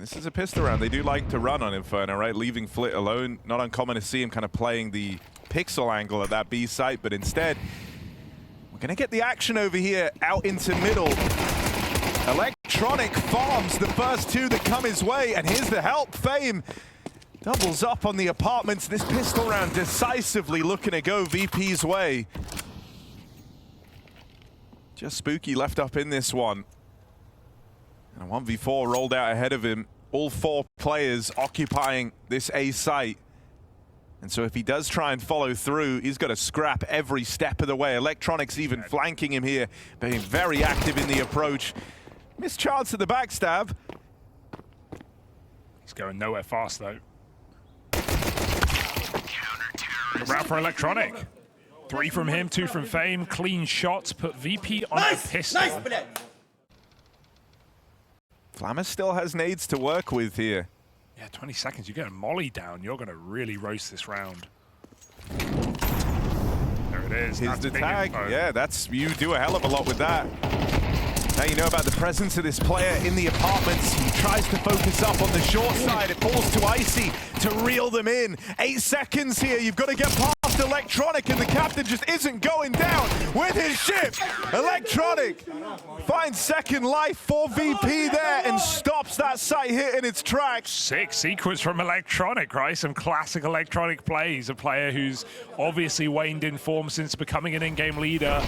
This is a pistol round. They do like to run on Inferno, right? Leaving Flit alone. Not uncommon to see him kind of playing the pixel angle at that B site, but instead, we're going to get the action over here out into middle. Electronic farms the first two that come his way, and here's the help. Fame doubles up on the apartments. This pistol round decisively looking to go VP's way. Just Spooky left up in this one. And a 1v4 rolled out ahead of him. All four players occupying this A site. And so if he does try and follow through, he's got to scrap every step of the way. Electronics even flanking him here, being very active in the approach. Missed chance at the backstab. He's going nowhere fast though. Good round for Electronic. 3 from him, 2 from Fame. Clean shots, put VP on a pistol. Nice. Flammer still has nades to work with here. Yeah, 20 seconds, you get a molly down, you're going to really roast this round. There it is. Here's the tag. Yeah, you do a hell of a lot with that. Now you know about the presence of this player in the apartments. He tries to focus up on the short side. It falls to Icy to reel them in. 8 seconds here. You've got to get past Electronic, and the captain just isn't going down with his ship. Electronic finds second life for VP there and stops that site hit in its tracks. Sick sequence from Electronic, right? Some classic Electronic plays. A player who's obviously waned in form since becoming an in-game leader.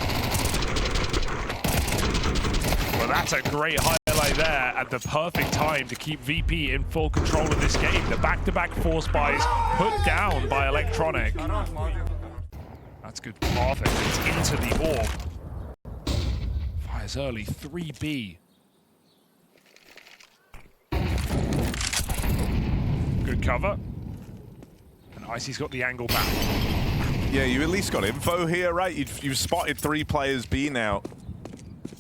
Well, that's a great highlight there at the perfect time to keep VP in full control of this game. The back-to-back force buys put down by Electronic. That's good path. It's into the orb. Fires early, 3B. Good cover. And Icy's got the angle back. Yeah, you at least got info here, right? You've spotted 3 players B now.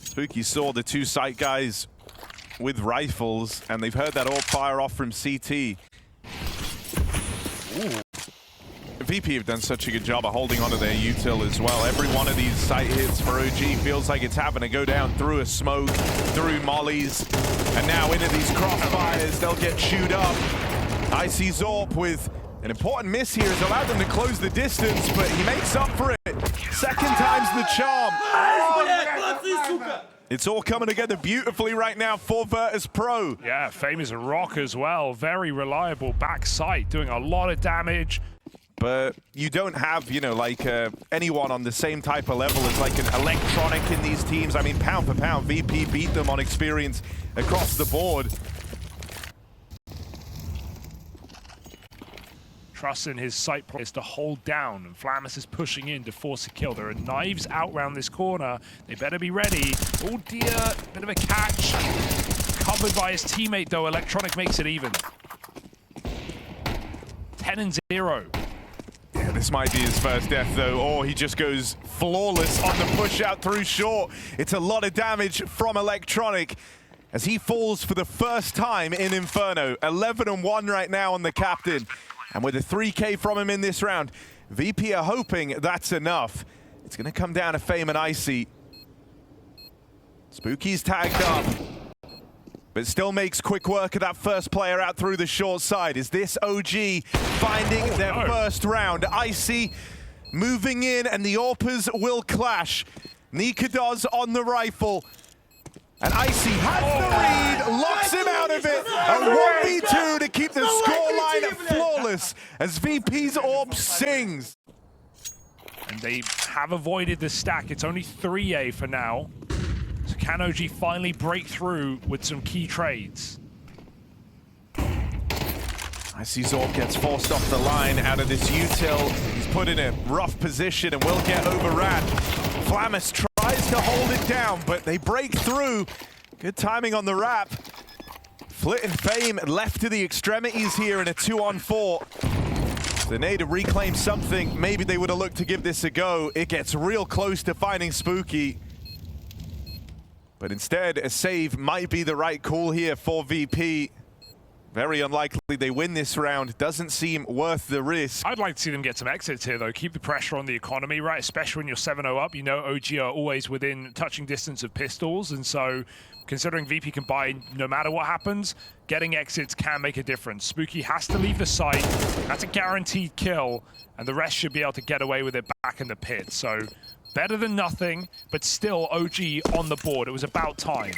Spooky saw the 2 site guys with rifles, and they've heard that all fire off from CT. Ooh. VP have done such a good job of holding onto their util as well. Every one of these site hits for OG feels like it's having to go down through a smoke, through mollies, and now into these crossfires. They'll get chewed up. Icy Zorp with an important miss here has allowed them to close the distance, but he makes up for it. Second time's the charm. It's all coming together beautifully right now for Virtus.pro. Yeah, Fame is a rock as well. Very reliable backside, doing a lot of damage. But you don't have, you know, like anyone on the same type of level as like an Electronic in these teams. I mean, pound for pound, VP beat them on experience across the board. Trusts in his sight players to hold down, and Flamus is pushing in to force a kill. There are knives out round this corner. They better be ready. Oh dear, bit of a catch. Covered by his teammate though. Electronic makes it even. 10-0. Yeah, this might be his first death though, or he just goes flawless on the push out through short. It's a lot of damage from Electronic as he falls for the first time in Inferno. 11-1 right now on the captain. And with a 3K from him in this round, VP are hoping that's enough. It's going to come down to Fame and Icy. Spooky's tagged up, but still makes quick work of that first player out through the short side. Is this OG finding their first round? Icy moving in, and the AWPers will clash. Nikadoz on the rifle. And Icy has the read, locks him out of it. A 1v2 to keep the scoreline flawless as VP's AWP sings. And they have avoided the stack. It's only 3A for now. So can OG finally break through with some key trades? Icy Zorp gets forced off the line out of this util. He's put in a rough position and will get overran. Flamus tries to hold it down, but they break through. Good timing on the wrap. Flit and Fame left to the extremities here in a 2-on-4. They need to reclaim something. Maybe they would have looked to give this a go. It gets real close to finding Spooky. But instead, a save might be the right call here for VP. Very unlikely they win this round. Doesn't seem worth the risk. I'd like to see them get some exits here, though. Keep the pressure on the economy, right? Especially when you're 7-0 up. You know OG are always within touching distance of pistols. And so, considering VP can buy no matter what happens, getting exits can make a difference. Spooky has to leave the site. That's a guaranteed kill. And the rest should be able to get away with it back in the pit. So, better than nothing, but still OG on the board. It was about time.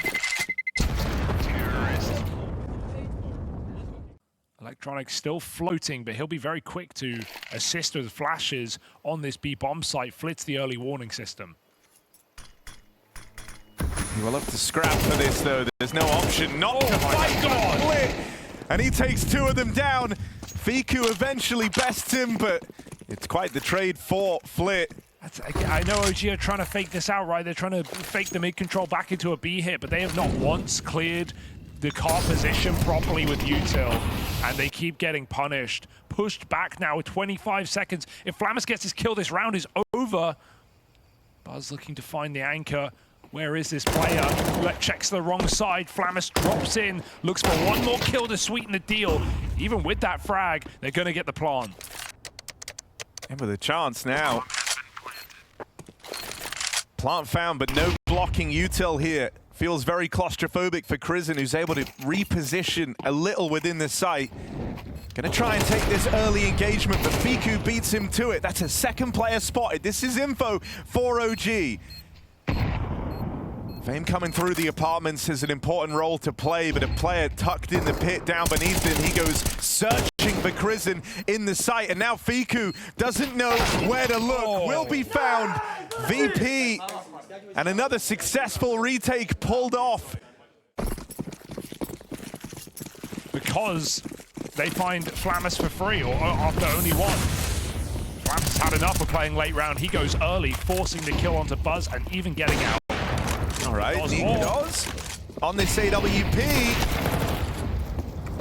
Electronic still floating, but he'll be very quick to assist with flashes on this B bomb site. Flits the early warning system. He will have to scrap for this, though. There's no option not to fight on Flit. And he takes 2 of them down. Fiku eventually bests him, but it's quite the trade for Flit. I know OG are trying to fake this out, right? They're trying to fake the mid-control back into a B hit, but they have not once cleared the car position properly with util, and they keep getting punished. Pushed back now with 25 seconds. If Flamus gets his kill, this round is over. Buzz looking to find the anchor. Where is this player? Checks the wrong side. Flamus drops in, looks for one more kill to sweeten the deal. Even with that frag, they're going to get the plant. And with a chance now. Plant found, but no blocking util here. Feels very claustrophobic for Krizen, who's able to reposition a little within the site. Gonna try and take this early engagement, but Fiku beats him to it. That's a second player spotted. This is info for OG. Fame coming through the apartments has an important role to play, but a player tucked in the pit down beneath him. He goes searching for Krizen in the site, and now Fiku doesn't know where to look. Will be found. VP, and another successful retake pulled off. Because they find Flamus for free, or after only one. Flamus had enough of playing late round. He goes early, forcing the kill onto Buzz and even getting out. All right, Nikodos on this AWP.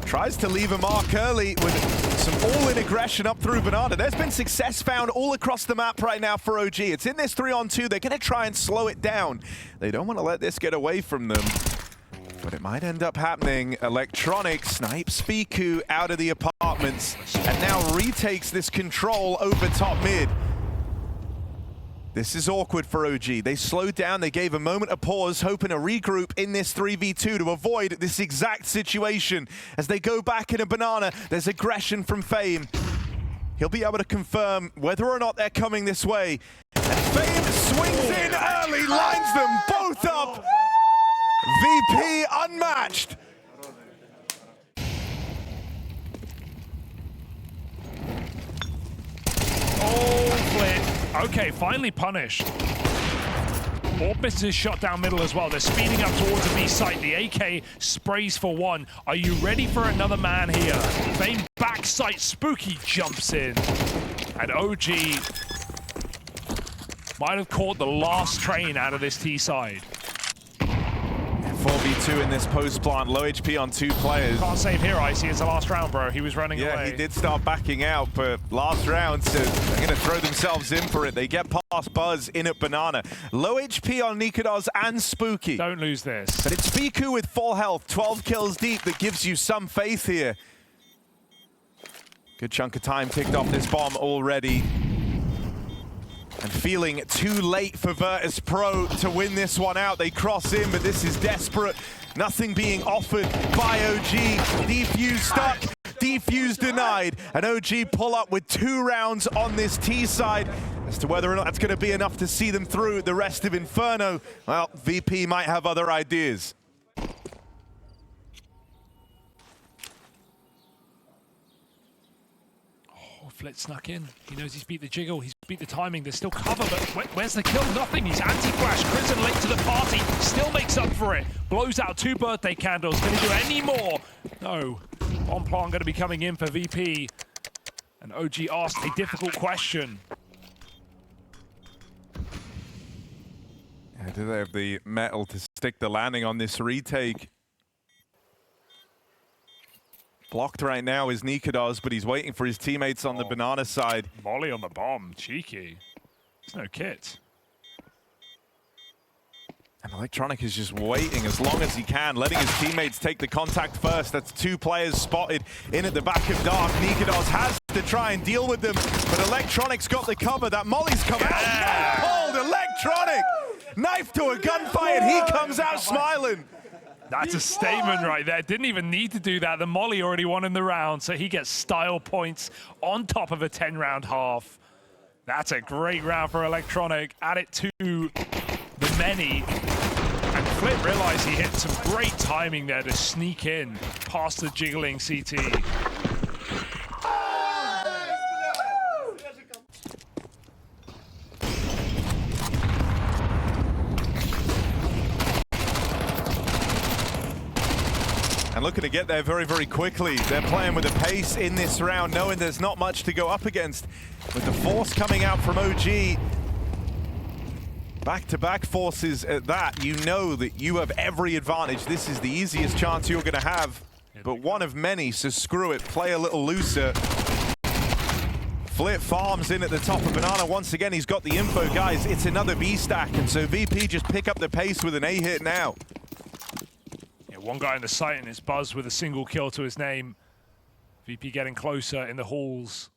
Tries to leave a mark early with some all-in aggression up through Banana. There's been success found all across the map right now for OG. It's in this 3-on-2. They're going to try and slow it down. They don't want to let this get away from them, but it might end up happening. Electronic snipes Fiku out of the apartments and now retakes this control over top mid. This is awkward for OG. They slowed down, they gave a moment of pause, hoping to regroup in this 3v2 to avoid this exact situation. As they go back in a Banana, there's aggression from Fame. He'll be able to confirm whether or not they're coming this way. And Fame swings in early, lines them both up. VP unmatched. Oh, Flit. Okay, finally punished. Orb misses shot down middle as well. They're speeding up towards the B site. The AK sprays for one. Are you ready for another man here? Fame back site. Spooky jumps in. And OG might have caught the last train out of this T side. 4v2 in this post plant, low HP on 2 players. Can't save here, Icy. It's the last round, bro. He was running away. Yeah, he did start backing out, but last round, so they're going to throw themselves in for it. They get past Buzz in at Banana. Low HP on Nikodos and Spooky. Don't lose this. But it's Fiku with full health, 12 kills deep, that gives you some faith here. Good chunk of time ticked off this bomb already. And feeling too late for Virtus.pro to win this one out. They cross in, but this is desperate. Nothing being offered by OG. Defuse stuck, defuse denied. And OG pull up with 2 rounds on this T side. As to whether or not that's going to be enough to see them through the rest of Inferno, well, VP might have other ideas. Flit snuck in. He knows he's beat the jiggle, he's beat the timing. There's still cover, but where's the kill? Nothing. He's anti-flash. Krizen late to the party. Still makes up for it. Blows out 2 birthday candles. Can he do any more? No. Bomb plant going to be coming in for VP. And OG asked a difficult question. Yeah, do they have the metal to stick the landing on this retake? Blocked right now is Nikodos, but he's waiting for his teammates on the Banana side. Molly on the bomb. Cheeky. There's no kit. And Electronic is just waiting as long as he can, letting his teammates take the contact first. That's 2 players spotted in at the back of Dark. Nikodos has to try and deal with them, but Electronic's got the cover. That Molly's come out. Knife pulled, Electronic! Knife to a gunfight, and he comes out smiling. That's a statement right there. Didn't even need to do that. The Molly already won in the round, so he gets style points on top of a 10-round half. That's a great round for Electronic. Add it to the many. And Flip realized he hit some great timing there to sneak in past the jiggling CT. And looking to get there very, very quickly. They're playing with the pace in this round, knowing there's not much to go up against. With the force coming out from OG, back-to-back forces at that, you know that you have every advantage. This is the easiest chance you're going to have, but one of many, so screw it, play a little looser. Flip farms in at the top of Banana. Once again, he's got the info, guys. It's another B stack, and so VP just pick up the pace with an A hit now. One guy in the site and it's Buzz with a single kill to his name. VP getting closer in the halls.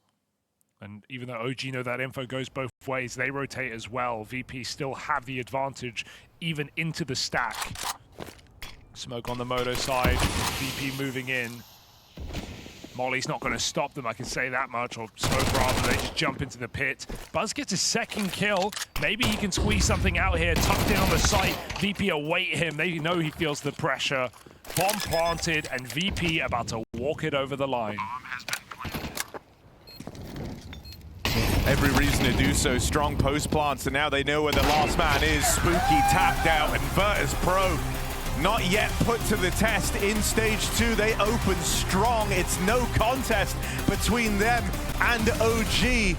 And even though OG know that info goes both ways, they rotate as well. VP still have the advantage even into the stack. Smoke on the Moto side, VP moving in. Molly's not going to stop them, I can say that much, or Smoke rather, they just jump into the pit. Buzz gets his second kill. Maybe he can squeeze something out here, tucked in on the site. VP await him, they know he feels the pressure. Bomb planted, and VP about to walk it over the line. Every reason to do so, strong post plants, and now they know where the last man is. Spooky tapped out, and Virtus.pro not yet put to the test in stage 2. They open strong. It's no contest between them and OG.